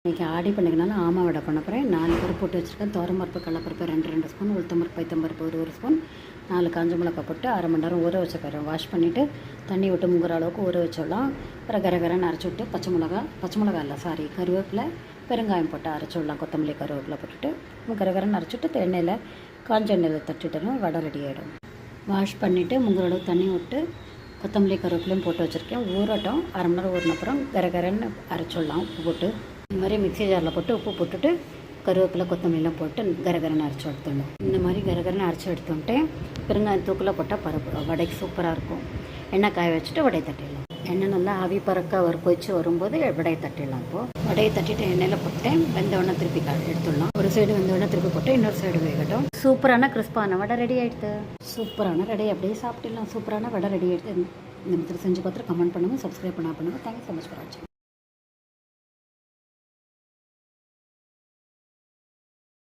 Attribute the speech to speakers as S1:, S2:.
S1: இன்றைக்கி ஆடி பண்ணிக்கனாலும் ஆமா வடை பண்ண போகிறேன். 4 பருப்பு போட்டு வச்சுருக்கேன். துவரம்பருப்பு, கடலப்பருப்பு 2 ஸ்பூன், உளுத்தம்பருப்பு, பைத்தம்பருப்பு 1 ஸ்பூன், 4 காஞ்ச மிளகாய் போட்டு அரை மணி நேரம் ஊற வச்சுக்கிறேன். வாஷ் பண்ணிவிட்டு தண்ணி விட்டு முங்குற அளவுக்கு ஊற வச்சிடலாம். அப்புறம் கரகரன்னு அரைச்சி விட்டு பச்சை மிளகா இல்லை கருவேப்பிலை, பெருங்காயம் போட்டு அரைச்சி விடலாம். கொத்தமல்லி, கருவேப்பிலை போட்டுட்டு கரகரன்னு அரைச்சிட்டு எண்ணெயில் காஞ்ச எண்ணெயில் தட்டிட்டணும். வடை ரெடி ஆகிடும். வாஷ் பண்ணிவிட்டு முங்குற அளவுக்கு தண்ணி விட்டு கொத்தமல்லி, கருவேப்பிலையும் போட்டு வச்சுருக்கேன். ஊறட்டும். அரை மணி நேரம் ஊறின அப்புறம் கரகரன்னு அரைச்சி விடலாம். உப்பு போட்டு இந்த மாதிரி மிக்ஸி ஜாரில் போட்டு உப்பு போட்டுட்டு கருவேப்பிலை, கொத்தமல்லாம் போட்டு கரகரன்னு அரைச்சி எடுத்துடணும். இந்த மாதிரி கரகரன்னு அரைச்சி எடுத்துட்டு பெருங்காயம் தூக்கில் போட்டால் பருப்பு வடைக்கு சூப்பராக இருக்கும். எண்ணெய் காய வச்சுட்டு வடையை தட்டிடலாம். எண்ணெய் நல்லா ஆவி பறக்க கொதிச்சு வரும்போது வடையை தட்டிடலாம். இப்போது வடையை தட்டிட்டு எண்ணெயில் போட்டேன். வெந்தவொடனே திருப்பி எடுத்துடலாம். ஒரு சைடு வெந்தவொடனே திருப்பி போட்டு இன்னொரு சைடு வேகட்டும். சூப்பரான கிறிஸ்பான வடை ரெடி ஆகிடுது. சூப்பரான வடை அப்படியே சாப்பிட்டுடலாம். சூப்பரான வடை ரெடி ஆகிடுது. இந்த மாதிரி செஞ்சு பார்த்துட்டு கமெண்ட் பண்ணுங்கள். சப்ஸ்கிரைப் பண்ணுங்கள். தேங்க்யூ ஸோ மச் ஃபார் வாட்சிங்.